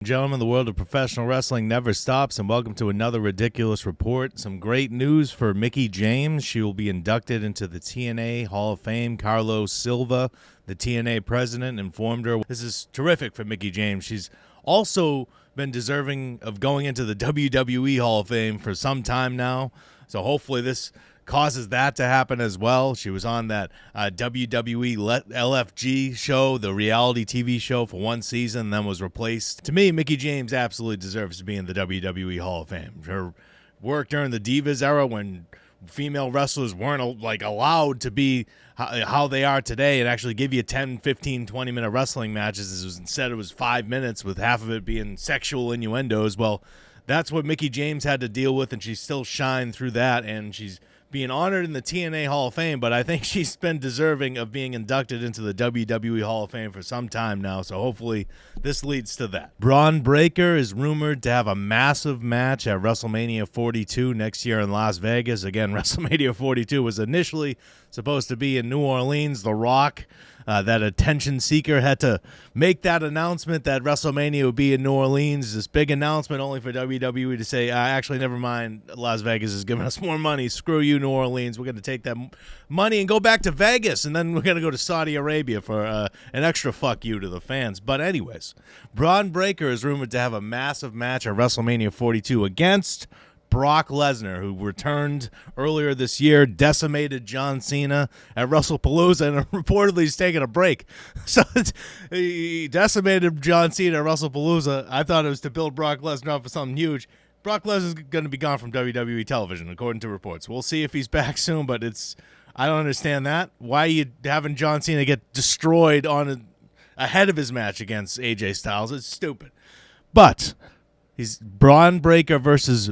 Gentlemen, the world of professional wrestling never stops, and welcome to another ridiculous report. Some great news for Mickie James. She will be inducted into the TNA Hall of Fame. Carlos Silva, the TNA president, informed her. This is terrific for Mickie James. She's also been deserving of going into the WWE Hall of Fame for some time now, so hopefully this causes that to happen as well. She was on that WWE LFG show, the reality TV show, for one season, then was replaced. To me, Mickie James absolutely deserves to be in the WWE Hall of Fame. Her work during the Divas era, when female wrestlers weren't allowed to be how they are today and actually give you 10, 15, 20-minute wrestling matches. Instead, it was 5 minutes, with half of it being sexual innuendos. Well, that's what Mickie James had to deal with, and she still shined through that, and she's being honored in the TNA Hall of Fame, but I think she's been deserving of being inducted into the WWE Hall of Fame for some time now, so hopefully this leads to that. Bron Breakker is rumored to have a massive match at WrestleMania 42 next year in Las Vegas. Again, WrestleMania 42 was initially supposed to be in New Orleans. The Rock, that attention seeker, had to make that announcement that WrestleMania would be in New Orleans. This big announcement only for WWE to say, actually, never mind, Las Vegas is giving us more money. Screw you, New Orleans. We're going to take that money and go back to Vegas, and then we're going to go to Saudi Arabia for an extra fuck you to the fans. But anyways, Bron Breakker is rumored to have a massive match at WrestleMania 42 against Brock Lesnar, who returned earlier this year, decimated John Cena at WrestlePalooza, and reportedly he's taking a break. So he decimated John Cena at WrestlePalooza. I thought it was to build Brock Lesnar up for something huge. Brock Lesnar's going to be gone from WWE television, according to reports. We'll see if he's back soon, but I don't understand that. Why are you having John Cena get destroyed ahead of his match against AJ Styles? It's stupid. But he's Bron Breakker versus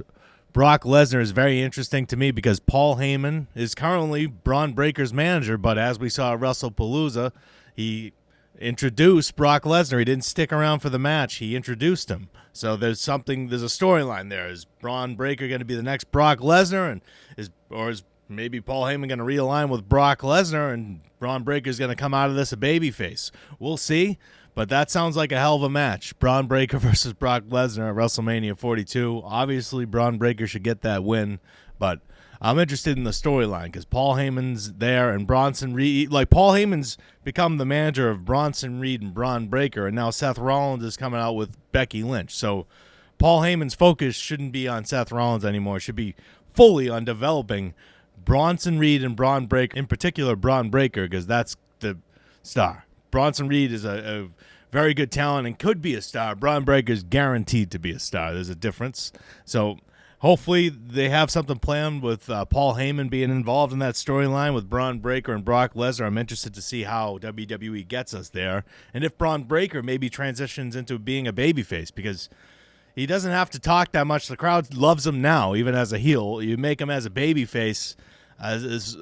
Brock Lesnar is very interesting to me because Paul Heyman is currently Bron Breakker's manager, but as we saw at WrestlePalooza, he introduced Brock Lesnar. He didn't stick around for the match. He introduced him. So there's a storyline there. Is Bron Breakker going to be the next Brock Lesnar, and is maybe Paul Heyman going to realign with Brock Lesnar, and Bron Breakker is going to come out of this a babyface? We'll see. But that sounds like a hell of a match. Bron Breakker versus Brock Lesnar at WrestleMania 42. Obviously, Bron Breakker should get that win, but I'm interested in the storyline because Paul Heyman's there and Bronson Reed. Paul Heyman's become the manager of Bronson Reed and Bron Breakker, and now Seth Rollins is coming out with Becky Lynch. So Paul Heyman's focus shouldn't be on Seth Rollins anymore. It should be fully on developing Bronson Reed and Bron Breakker, in particular Bron Breakker, because that's the star. Bronson Reed is a very good talent and could be a star. Bron Breakker is guaranteed to be a star. There's a difference. So hopefully they have something planned with Paul Heyman being involved in that storyline with Bron Breakker and Brock Lesnar. I'm interested to see how WWE gets us there, and if Bron Breakker maybe transitions into being a babyface, because he doesn't have to talk that much. The crowd loves him now, even as a heel. You make him as a babyface. There's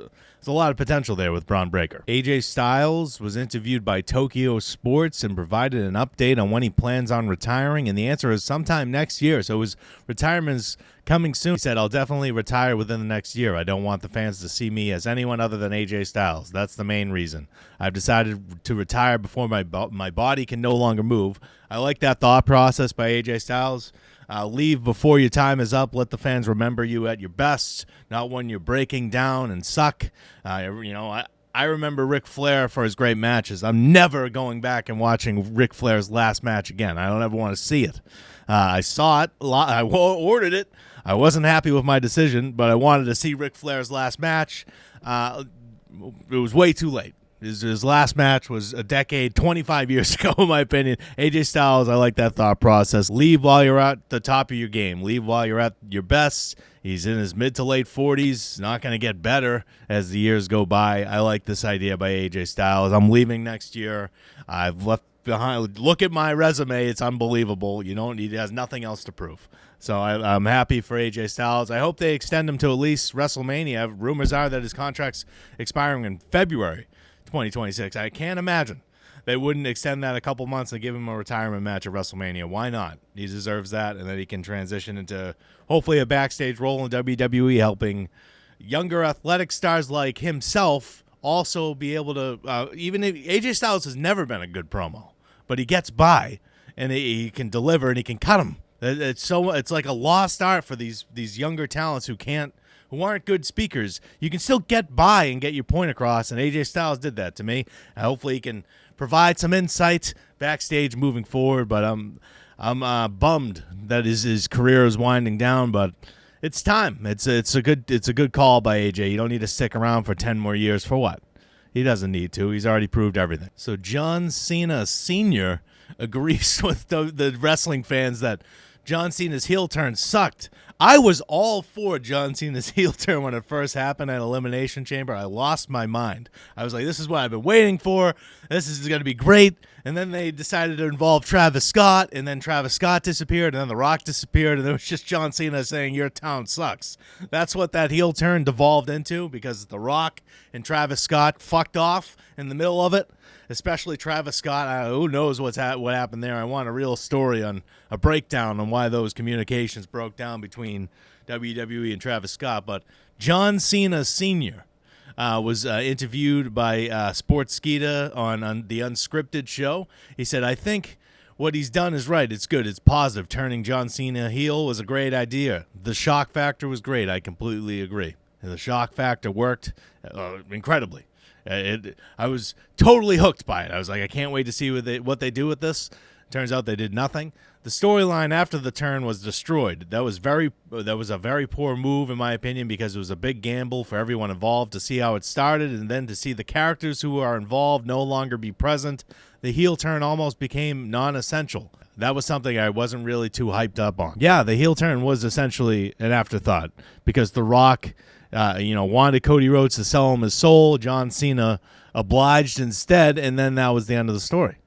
a lot of potential there with Bron Breakker. AJ Styles was interviewed by Tokyo Sports and provided an update on when he plans on retiring, and the answer is sometime next year. So his retirement is coming soon. He said, "I'll definitely retire within the next year. I don't want the fans to see me as anyone other than AJ Styles. That's the main reason. I've decided to retire before my body can no longer move." I like that thought process by AJ Styles. Leave before your time is up. Let the fans remember you at your best, not when you're breaking down and suck. I remember Ric Flair for his great matches. I'm never going back and watching Ric Flair's last match again. I don't ever want to see it. I saw it. I ordered it. I wasn't happy with my decision, but I wanted to see Ric Flair's last match. It was way too late. His last match was a decade, 25 years ago, in my opinion. AJ Styles, I like that thought process. Leave while you're at the top of your game. Leave while you're at your best. He's in his mid to late 40s. Not going to get better as the years go by. I like this idea by AJ Styles. I'm leaving next year. I've left behind. Look at my resume. It's unbelievable. He has nothing else to prove. So I'm happy for AJ Styles. I hope they extend him to at least WrestleMania. Rumors are that his contract's expiring in February 2026. I can't imagine they wouldn't extend that a couple months and give him a retirement match at WrestleMania. Why not? He deserves that, and then he can transition into hopefully a backstage role in WWE, helping younger athletic stars like himself also be able to, even if AJ Styles has never been a good promo, but he gets by and he can deliver, and he can cut them. It's like a lost art for these younger talents who aren't good speakers. You can still get by and get your point across, and AJ Styles did that to me. Hopefully he can provide some insight backstage moving forward, but I'm bummed that his career is winding down, but it's time. It's a good call by AJ. You don't need to stick around for 10 more years for what? He doesn't need to. He's already proved everything. So John Cena Sr. agrees with the wrestling fans that John Cena's heel turn sucked. I was all for John Cena's heel turn when it first happened at Elimination Chamber. I lost my mind. I was like, this is what I've been waiting for. This is going to be great. And then they decided to involve Travis Scott, and then Travis Scott disappeared, and then The Rock disappeared, and it was just John Cena saying, your town sucks. That's what that heel turn devolved into, because The Rock and Travis Scott fucked off in the middle of it. Especially Travis Scott. Who knows what happened there. I want a real story on a breakdown on why those communications broke down between WWE and Travis Scott. But John Cena Sr. Was interviewed by Sportskeeda on the Unscripted show. He said, I think what he's done is right. It's good. It's positive. Turning John Cena heel was a great idea. The shock factor was great. I completely agree. The shock factor worked incredibly. I was totally hooked by it. I was like, I can't wait to see what they do with this. Turns out they did nothing. The storyline after the turn was destroyed. That was a very poor move, in my opinion, because it was a big gamble for everyone involved to see how it started, and then to see the characters who are involved no longer be present. The heel turn almost became non-essential. That was something I wasn't really too hyped up on. Yeah, the heel turn was essentially an afterthought because The Rock wanted Cody Rhodes to sell him his soul. John Cena obliged instead, and then that was the end of the story.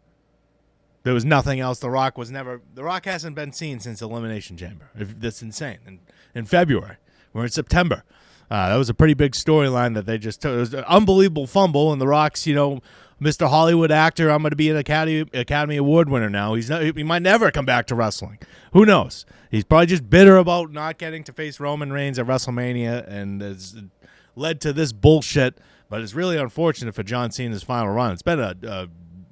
There was nothing else. The Rock hasn't been seen since Elimination Chamber. That's insane. In February, we're in September. That was a pretty big storyline that they just took. It was an unbelievable fumble, and The Rock's, Mr. Hollywood actor. I'm going to be an Academy Award winner now. He might never come back to wrestling. Who knows? He's probably just bitter about not getting to face Roman Reigns at WrestleMania, and it's led to this bullshit. But it's really unfortunate for John Cena's final run. It's been a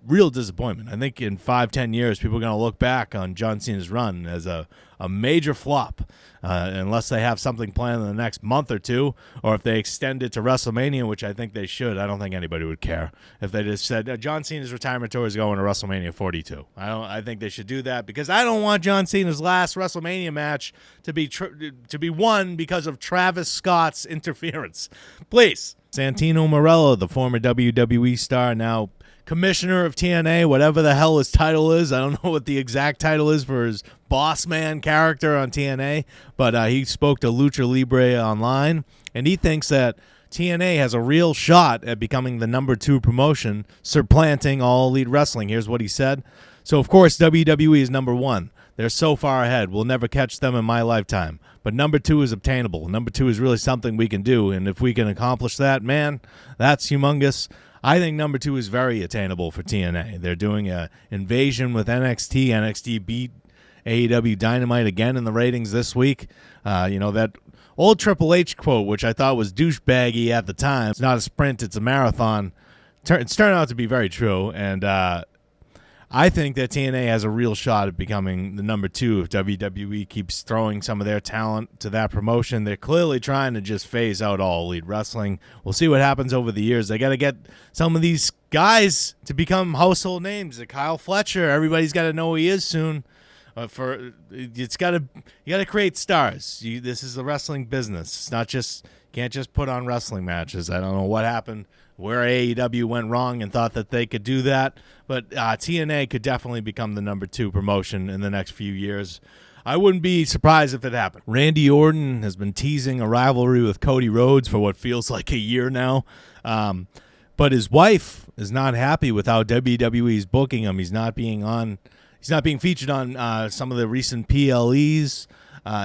real disappointment. I think in 5-10 years, people are going to look back on John Cena's run as a major flop, unless they have something planned in the next month or two, or if they extend it to WrestleMania, which I think they should. I don't think anybody would care if they just said John Cena's retirement tour is going to WrestleMania 42. I think they should do that because I don't want John Cena's last WrestleMania match to be won because of Travis Scott's interference. Please. Santino Marella, the former WWE star, now commissioner of TNA, whatever the hell his title is. I don't know what the exact title is for his boss man character on TNA, but he spoke to Lucha Libre Online, and he thinks that TNA has a real shot at becoming the number 2 promotion, supplanting All Elite Wrestling. Here's what he said. So, of course, WWE is number 1. They're so far ahead. We'll never catch them in my lifetime. But number 2 is obtainable. Number 2 is really something we can do, and if we can accomplish that, man, that's humongous. I think number 2 is very attainable for TNA. They're doing an invasion with NXT. NXT beat AEW Dynamite again in the ratings this week. That old Triple H quote, which I thought was douchebaggy at the time. It's not a sprint, it's a marathon. It's turned out to be very true, and I think that TNA has a real shot at becoming the number 2 if WWE keeps throwing some of their talent to that promotion. They're clearly trying to just phase out All Elite Wrestling. We'll see what happens over the years. They got to get some of these guys to become household names. Kyle Fletcher, everybody's got to know who he is soon. You got to create stars. This is the wrestling business. It's not just, you can't just put on wrestling matches. I don't know what happened, where AEW went wrong and thought that they could do that, but TNA could definitely become the number 2 promotion in the next few years. I wouldn't be surprised if it happened. Randy Orton has been teasing a rivalry with Cody Rhodes for what feels like a year now, but his wife is not happy with how WWE's booking him. He's not being featured on some of the recent PLEs.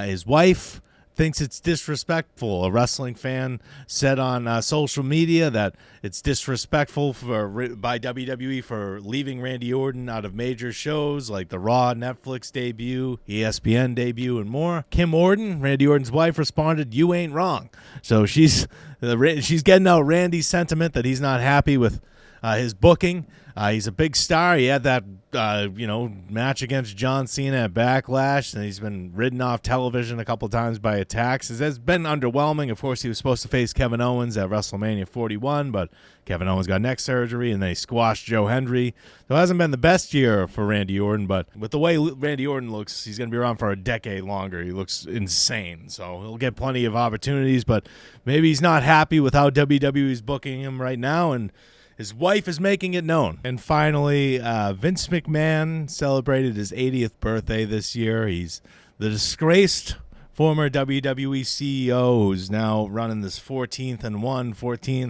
His wife thinks it's disrespectful. A wrestling fan said on social media that it's disrespectful by WWE for leaving Randy Orton out of major shows like the Raw Netflix debut, ESPN debut, and more. Kim Orton, Randy Orton's wife, responded, "You ain't wrong." So she's getting out Randy's sentiment that he's not happy with his booking. He's a big star. He had that, match against John Cena at Backlash, and he's been ridden off television a couple times by attacks. It's been underwhelming. Of course, he was supposed to face Kevin Owens at WrestleMania 41, but Kevin Owens got neck surgery, and they squashed Joe Hendry. So it hasn't been the best year for Randy Orton, but with the way Randy Orton looks, he's going to be around for a decade longer. He looks insane, so he'll get plenty of opportunities, but maybe he's not happy with how WWE's booking him right now, and his wife is making it known. And finally, Vince McMahon celebrated his 80th birthday this year. He's the disgraced former WWE CEO who's now running this 14th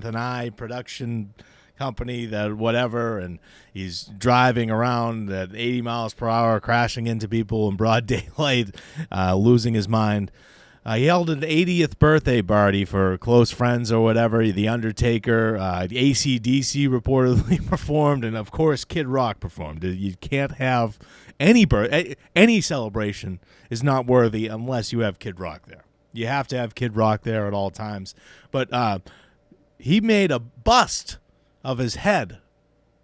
and I production company, that whatever, and he's driving around at 80 miles per hour, crashing into people in broad daylight, losing his mind. He held an 80th birthday party for close friends or whatever. The Undertaker, AC/DC reportedly performed, and of course Kid Rock performed. You can't have any celebration is not worthy unless you have Kid Rock there. You have to have Kid Rock there at all times. But he made a bust of his head,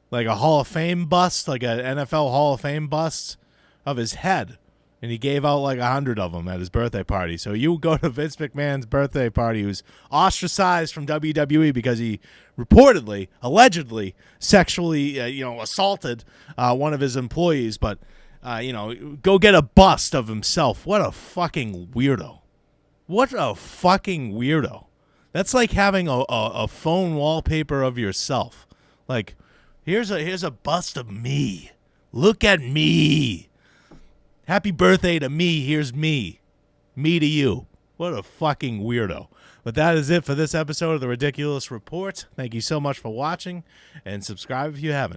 like a Hall of Fame bust, like an NFL Hall of Fame bust of his head. And he gave out like 100 of them at his birthday party. So you go to Vince McMahon's birthday party, who's ostracized from WWE because he reportedly, allegedly, sexually, assaulted one of his employees. But, go get a bust of himself. What a fucking weirdo. What a fucking weirdo. That's like having a phone wallpaper of yourself. Like, here's a bust of me. Look at me. Happy birthday to me. Here's me. Me to you. What a fucking weirdo. But that is it for this episode of The Ridiculous Report. Thank you so much for watching, and subscribe if you haven't.